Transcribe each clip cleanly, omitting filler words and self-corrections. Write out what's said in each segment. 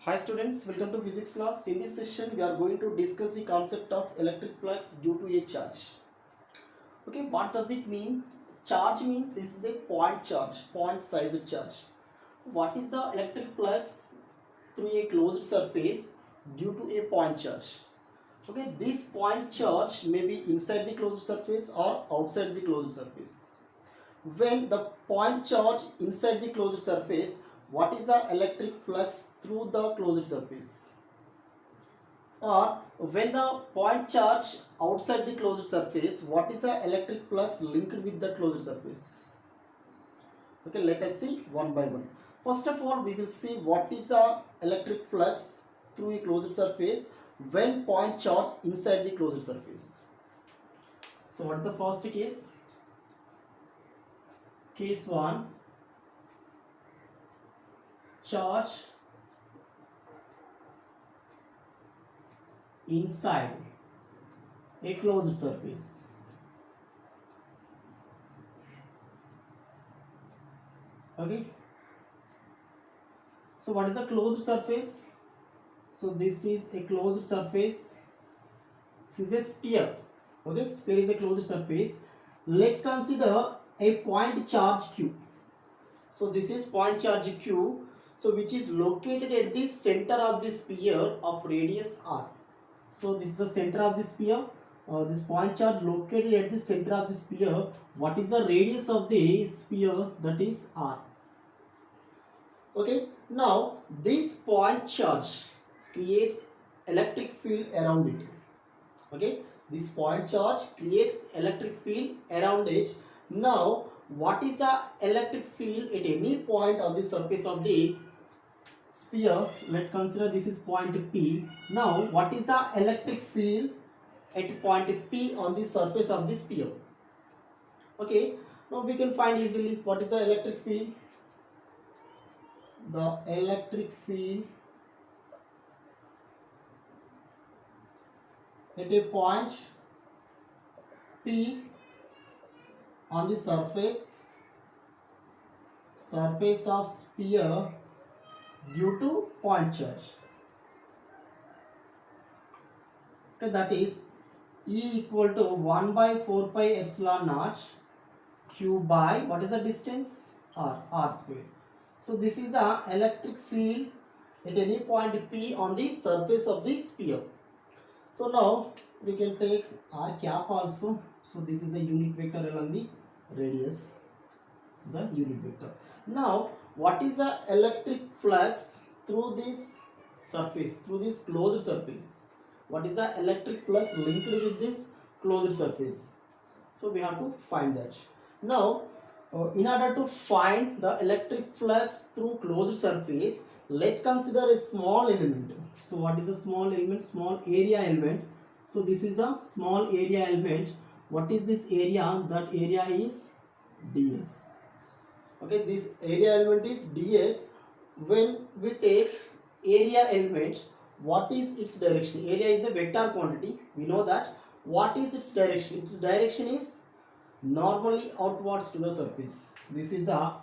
Hi students, welcome to physics class. In this session, we are going to discuss the concept of electric flux due to a charge. Okay, what does it mean? Charge means this is a point charge, point sized charge. What is the electric flux through a closed surface due to a point charge? Okay, this point charge may be inside the closed surface or outside the closed surface. When the point charge inside the closed surface, what is the electric flux through the closed surface? Or when the point charge outside the closed surface, what is the electric flux linked with the closed surface? Okay, let us see one by one. First of all, we will see what is the electric flux through a closed surface when point charge inside the closed surface. So what is the first case? Case 1, charge inside a closed surface. Okay. So what is a closed surface? So this is a closed surface. This is a sphere. Okay, sphere is a closed surface. Let's consider a point charge Q. So this is point charge Q. So which is located at the center of the sphere of radius R. So this is the center of the sphere. This point charge located at the center of the sphere. What is the radius of the sphere? That is R. Okay. Now this point charge creates electric field around it. Okay. This point charge creates electric field around it. Now what is the electric field at any point on the surface of the sphere? Let's consider this is point P. Now what is the electric field at point P on the surface of the sphere? Okay, now we can find easily what is the electric field. The electric field at a point P on the surface of sphere due to point charge. Okay, that is E equal to 1 by 4 pi epsilon naught Q by what is the distance? R square. So this is the electric field at any point P on the surface of the sphere. So now we can take R cap also. So this is a unit vector along the radius. This is a unit vector. Now what is the electric flux through this surface, through this closed surface? What is the electric flux linked with this closed surface? So we have to find that. Now in order to find the electric flux through closed surface, let's consider a small element. So what is a small element? Small area element. So this is a small area element. What is this area? That area is ds. Okay, this area element is ds. When we take area element, what is its direction? Area is a vector quantity. We know that. What is its direction? Its direction is normally outwards to the surface. This is a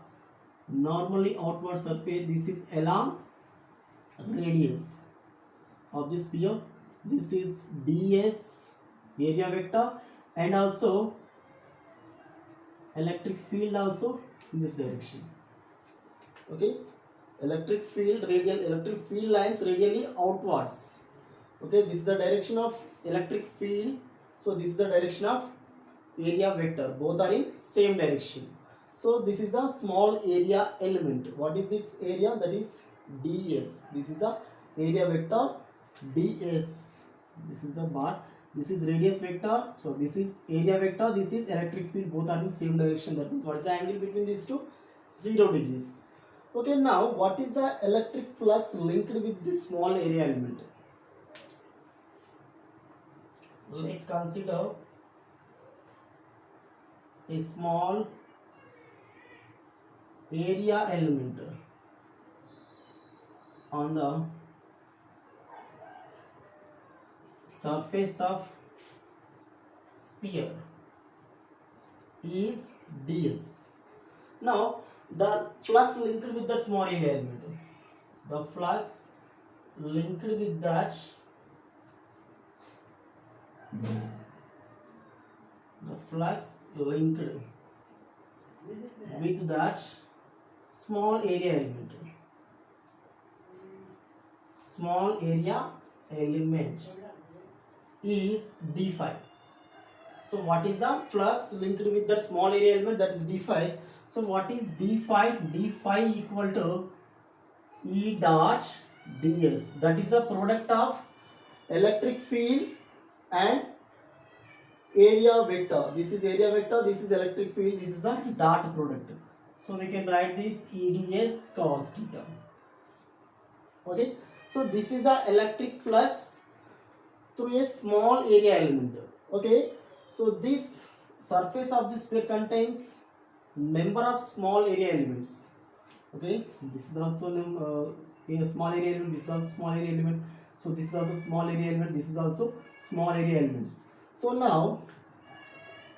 normally outward surface. This is along radius of the sphere. This is ds area vector, and also electric field also in this direction. Okay, electric field lines radially outwards. Okay, this is the direction of electric field. So this is the direction of area vector. Both are in same direction. So this is a small area element. What is its area? That is ds. This is a area vector ds. This is a bar. This is radius vector. So this is area vector. This is electric field. Both are in same direction. That means what is the angle between these two? 0 degrees. Okay, now what is the electric flux linked with this small area element? Let's consider a small area element on the surface of sphere is ds. Now the flux linked with that small area element, the flux linked with that, the flux linked with that small area element, small area element is d phi. So what is the flux linked with that small area element, that is d phi. So what is d phi? D phi equal to E dot ds, that is a product of electric field and area vector. This is area vector, this is electric field, this is a dot product. So we can write this EDS cos theta. Okay, so this is a electric flux through a small area element. Okay, so this surface of the sphere contains number of small area elements. Okay, this is also a small area element, this is also small area element, so this is also small area element, this is also small area elements. So now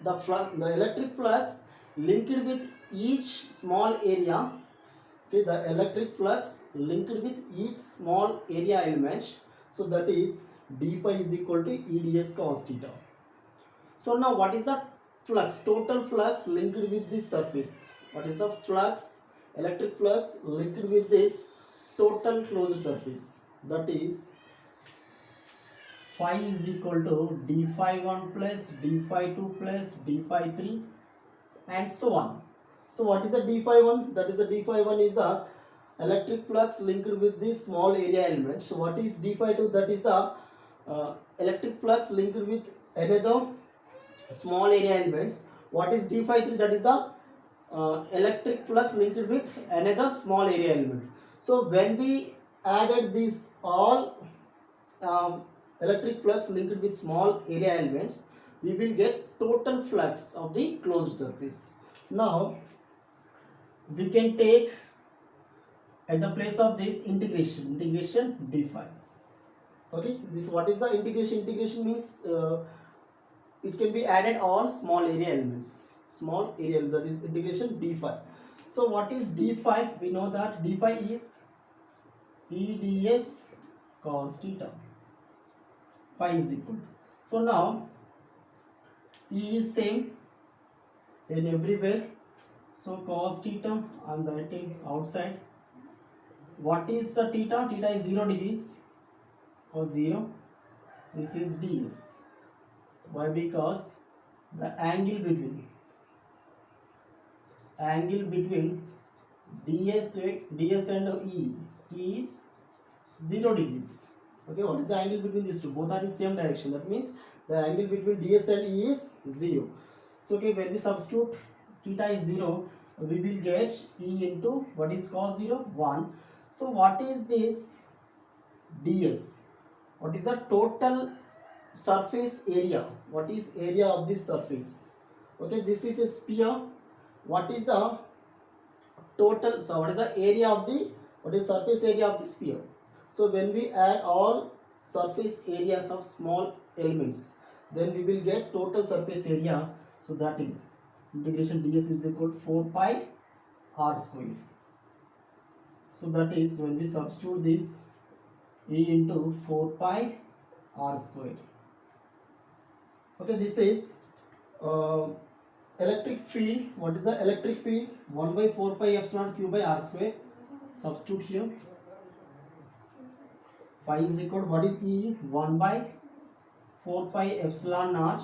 the electric flux linked with each small area, okay, the electric flux linked with each small area element, so that is d phi is equal to EDS cos theta. So now what is the flux, total flux linked with this surface? What is the flux, electric flux linked with this total closed surface? That is phi is equal to d phi 1 plus d phi 2 plus d phi 3 and so on. So what is the d phi 1? That is the d phi 1 is a electric flux linked with this small area element. So what is d phi 2? That is a electric flux linked with another small area elements. What is d phi 3? That is a electric flux linked with another small area element. So when we added these all electric flux linked with small area elements, we will get total flux of the closed surface. Now we can take at the place of this integration d phi. Okay, this what is the integration? Integration means it can be added all small area elements, small area, that is integration d phi. So what is d phi? We know that d phi is EDS cos theta. Phi is equal to. So now E is same in everywhere. So cos theta I am writing outside. What is the theta? Theta is 0 degrees or 0. This is ds. Why? Because the angle between ds and E is 0 degrees. Okay, what is the angle between these two? Both are in same direction. That means the angle between ds and E is 0. So okay, when we substitute theta is 0, we will get E into what is cos 0? 1. So what is this ds? What is the total surface area? What is area of this surface? Okay, this is a sphere. What is the total, so what is the area of the, what is surface area of the sphere? So when we add all surface areas of small elements, then we will get total surface area. So that is integration ds is equal to 4 pi r square. So that is when we substitute this, E into 4 pi r square. Okay, this is electric field. What is the electric field? 1 by 4 pi epsilon q by r square. Substitute here. Phi is equal to, what is E? 1 by 4 pi epsilon naught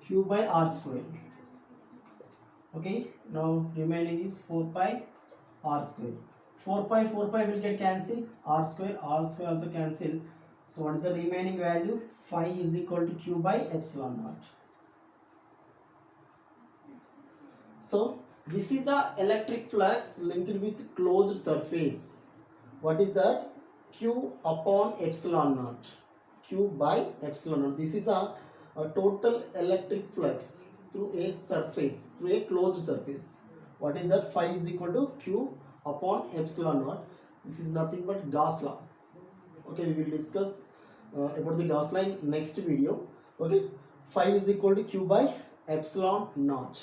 q by r square. Okay, now remaining is 4 pi r square. 4 pi will get cancelled, r square also cancel. So what is the remaining value? Phi is equal to q by epsilon naught. So this is a electric flux linked with closed surface. What is that? Q upon epsilon naught, q by epsilon naught. This is a total electric flux through a surface, through a closed surface. What is that? Phi is equal to q upon epsilon naught. This is nothing but Gauss law. Okay, we will discuss about the Gauss law in next video. Okay, phi is equal to q by epsilon naught.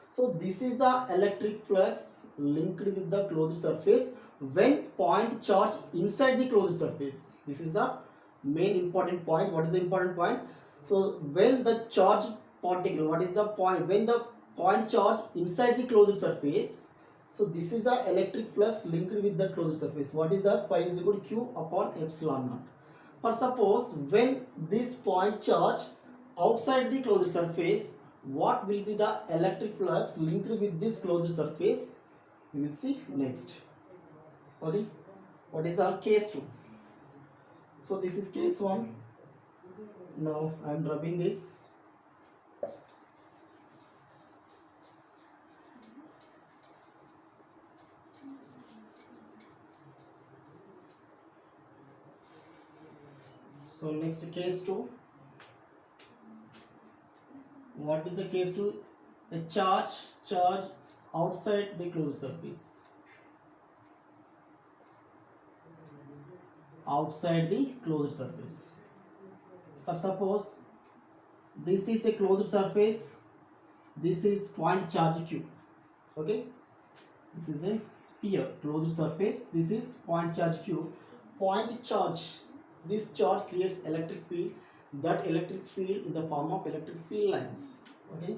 So this is a electric flux linked with the closed surface when point charge inside the closed surface. This is the main important point. What is the important point? So when the charge particle, what is the point? When the point charge inside the closed surface, so this is the electric flux linked with the closed surface. What is that? Phi is equal to Q upon epsilon naught. For suppose when this point charge outside the closed surface, what will be the electric flux linked with this closed surface? We will see next. Okay, what is our case 2? So this is case 1. Now I am rubbing this. So next case 2. What is the case 2? A charge outside the closed surface. Outside the closed surface. For suppose this is a closed surface, this is point charge Q. Okay, this is a sphere closed surface, this is point charge Q. Point charge, this charge creates electric field, that electric field in the form of electric field lines. Okay,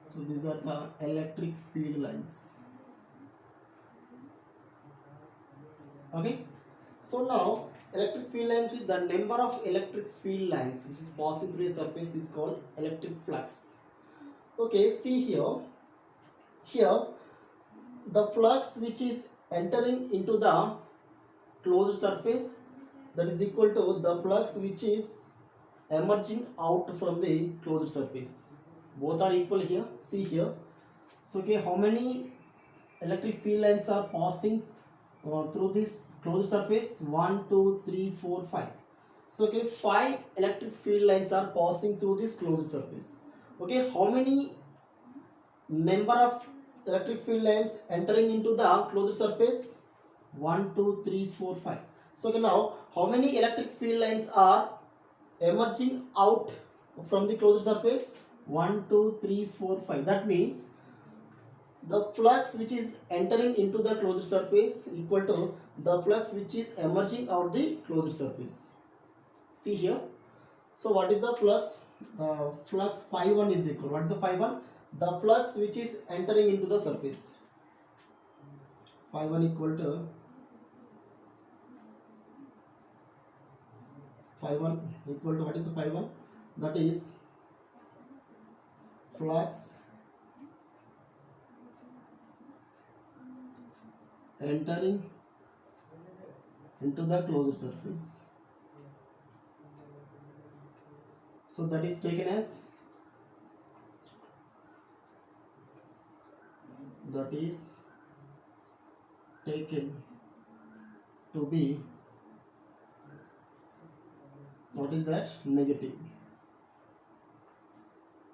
so these are the electric field lines. Okay, so now electric field lines, with the number of electric field lines which is passing through a surface is called electric flux. Okay, see here the flux which is entering into the closed surface, that is equal to the flux which is emerging out from the closed surface. Both are equal here. See here. So okay, how many electric field lines are passing through this closed surface? 1, 2, 3, 4, 5. So okay, 5 electric field lines are passing through this closed surface. Okay, how many number of electric field lines entering into the closed surface? 1, 2, 3, 4, 5. So okay, now how many electric field lines are emerging out from the closed surface? 1, 2, 3, 4, 5. That means the flux which is entering into the closed surface equal to the flux which is emerging out the closed surface. See here. So what is the flux? The flux phi 1 is equal. What is the phi 1? The flux which is entering into the surface. Phi 1 equal to phi 1 equal to, what is the phi 1? That is flux entering into the closed surface. So that is taken as, that is taken to be, what is that? Negative.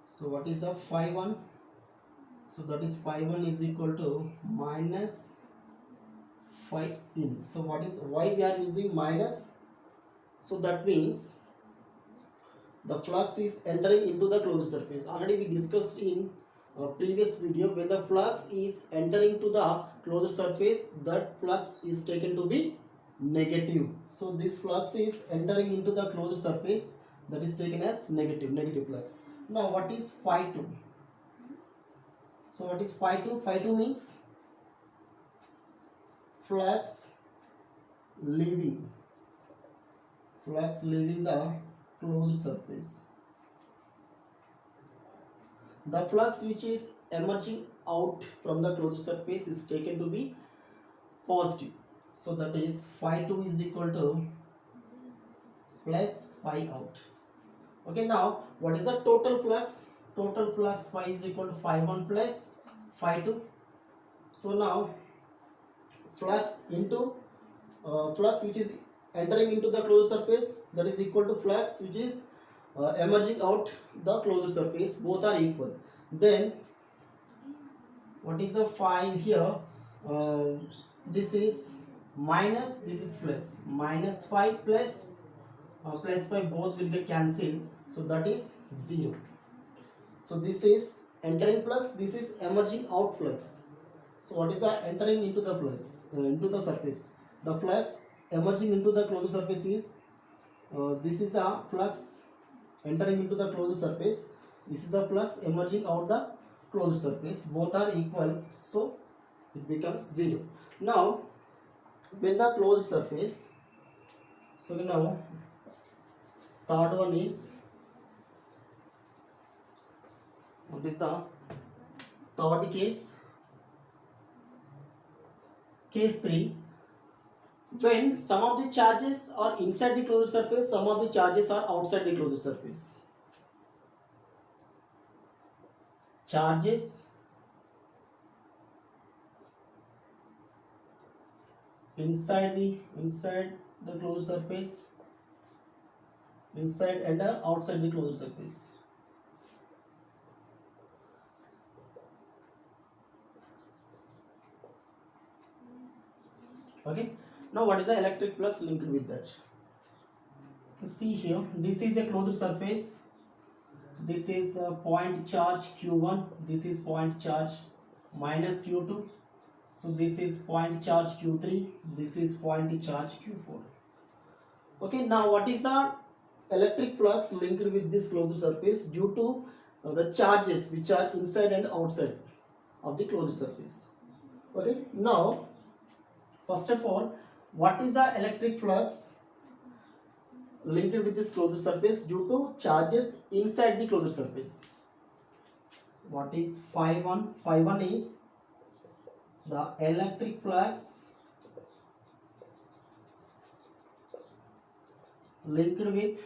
So what is the phi 1? So that is phi 1 is equal to minus phi in. So what is, why we are using minus? So that means the flux is entering into the closed surface. Already we discussed in a previous video, when the flux is entering to the closed surface, that flux is taken to be negative. So this flux is entering into the closed surface, that is taken as negative flux. Now what is phi 2? So what is phi 2? Phi 2 means flux leaving the closed surface. The flux which is emerging out from the closed surface is taken to be positive. So that is phi 2 is equal to plus phi out. Okay, now what is the total flux? Total flux phi is equal to phi 1 plus phi 2. So now flux into flux which is entering into the closed surface, that is equal to flux which is emerging out the closed surface. Both are equal. Then what is the phi here? This is minus, this is plus. Minus phi plus plus phi, both will get cancelled. So that is 0. So this is entering flux, this is emerging out flux. So what is the entering into the flux, into the surface? The flux emerging into the closed surface is, this is a flux entering into the closed surface. This is a flux emerging out the closed surface. Both are equal, so it becomes 0. Now, when the closed surface, so now third one is, what is the third case? Case 3. When some of the charges are inside the closed surface, some of the charges are outside the closed surface. Charges inside the closed surface, inside and outside the closed surface. Okay. Now what is the electric flux linked with that? See here, this is a closed surface. This is a point charge Q1. This is point charge minus Q2. So this is point charge Q3. This is point charge Q4. Okay. Now what is the electric flux linked with this closed surface due to the charges which are inside and outside of the closed surface? Okay. Now, first of all, what is the electric flux linked with this closed surface due to charges inside the closed surface? What is phi 1? Phi 1 is the electric flux linked with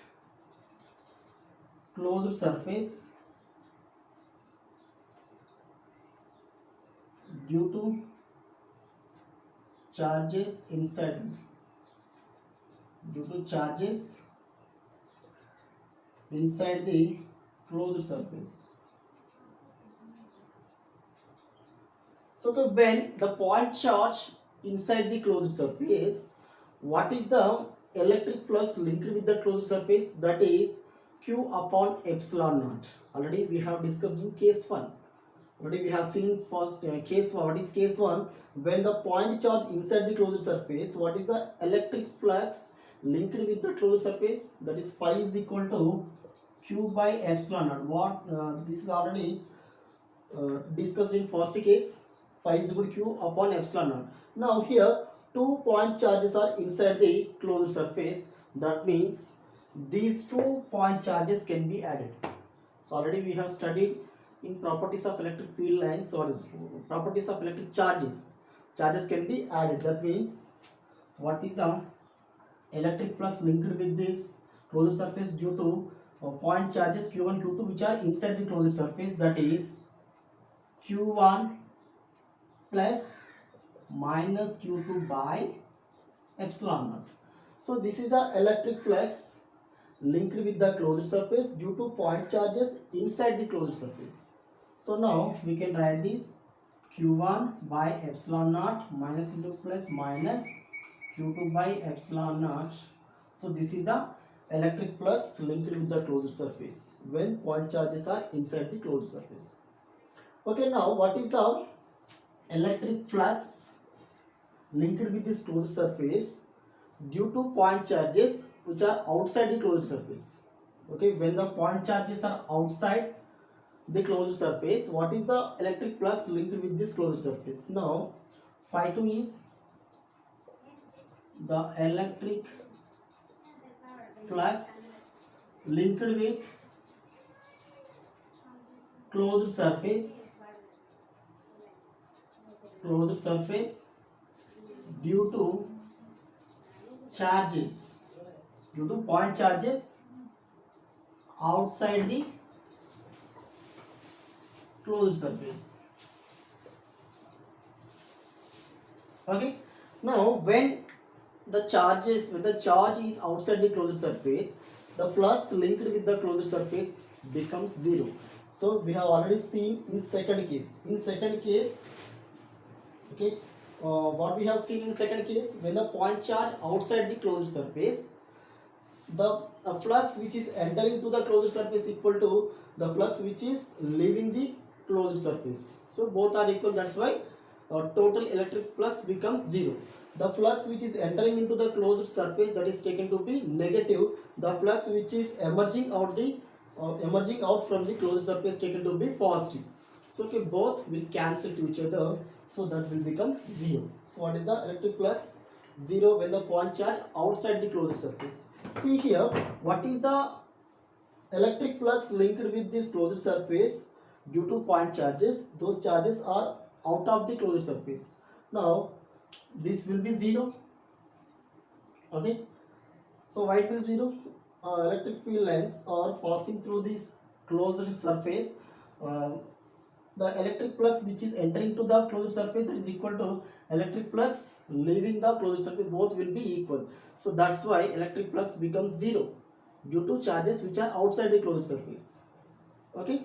closed surface due to charges inside, due to charges inside the closed surface. So when the point charge inside the closed surface, what is the electric flux linked with the closed surface? That is Q upon epsilon naught. Already we have discussed in case 1. Already we have seen first case 1. What is case 1? When the point charge inside the closed surface, what is the electric flux linked with the closed surface? That is phi is equal to Q by epsilon naught. What this is already discussed in first case. Phi is equal to Q upon epsilon naught. Now here 2 point charges are inside the closed surface. That means these 2 point charges can be added. So already we have studied in properties of electric field lines, or properties of electric charges. Charges can be added. That means what is the electric flux linked with this closed surface due to point charges Q1, Q2 which are inside the closed surface? That is Q1 plus minus Q2 by epsilon naught. So this is the electric flux linked with the closed surface due to point charges inside the closed surface. So now we can write this Q1 by epsilon naught minus into plus minus Q2 by epsilon naught. So this is the electric flux linked with the closed surface when point charges are inside the closed surface. Okay, now what is the electric flux linked with this closed surface due to point charges which are outside the closed surface? Okay, when the point charges are outside the closed surface, what is the electric flux linked with this closed surface? Now phi 2 is the electric flux linked with closed surface due to charges, due to point charges outside the closed surface. Okay, now when the charge is outside the closed surface, the flux linked with the closed surface becomes 0. So we have already seen in second case. In second case, okay, what we have seen in second case, when the point charge outside the closed surface, the flux which is entering to the closed surface equal to the flux which is leaving the closed surface. So both are equal. That's why total electric flux becomes zero. The flux which is entering into the closed surface, that is taken to be negative. The flux which is emerging out from the closed surface taken to be positive. So okay, both will cancel to each other, so that will become zero. So what is the electric flux? Zero when the point charge outside the closed surface. See here, what is the electric flux linked with this closed surface due to point charges? Those charges are out of the closed surface. Now this will be zero. Okay, so why it will zero? Electric field lines are passing through this closed surface. uh, the electric flux which is entering to the closed surface, that is equal to electric flux leaving the closed surface, both will be equal. So that's why electric flux becomes zero due to charges which are outside the closed surface. Okay,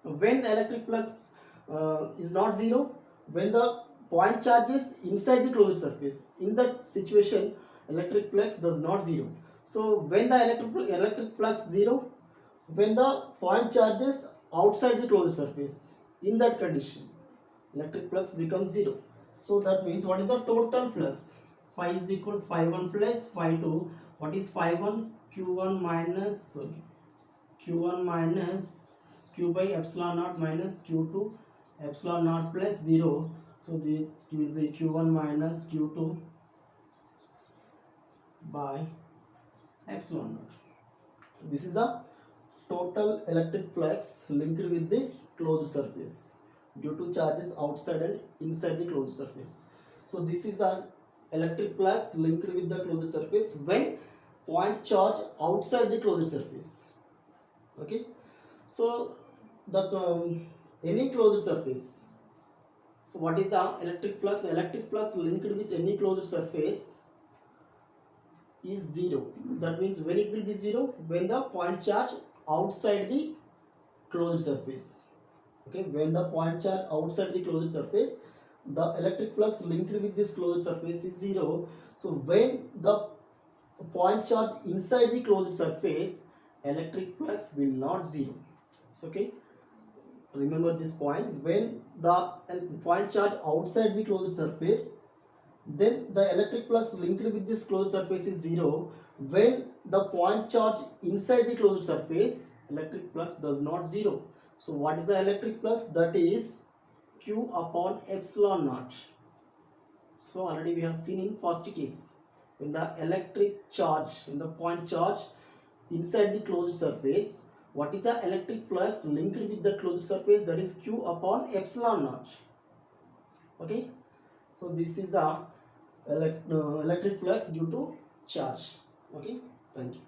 when the electric flux is not zero, when the point charge is inside the closed surface, in that situation electric flux does not zero. So when the electric flux zero, when the point charge is outside the closed surface, in that condition electric flux becomes zero. So that means what is the total flux? Phi is equal to phi 1 plus phi 2. What is phi 1? Q1 minus Q1 minus Q by epsilon naught minus Q2 epsilon naught plus 0. So it will be Q1 minus Q2 by epsilon naught. This is a total electric flux linked with this closed surface due to charges outside and inside the closed surface. So this is a electric flux linked with the closed surface when point charge outside the closed surface. Okay, so the any closed surface. So what is the electric flux? The electric flux linked with any closed surface is zero. That means when it will be zero, when the point charge outside the closed surface. Okay, when the point charge outside the closed surface, the electric flux linked with this closed surface is zero. So when the point charge inside the closed surface, electric flux will not zero. So okay, remember this point. When the point charge outside the closed surface, then the electric flux linked with this closed surface is zero. When the point charge inside the closed surface, electric flux does not zero. So what is the electric flux? That is Q upon epsilon naught. So already we have seen in first case, when the electric charge, when the point charge inside the closed surface, what is the electric flux linked with the closed surface? That is Q upon epsilon naught. Okay, so this is a electric flux due to charge. Okay, thank you.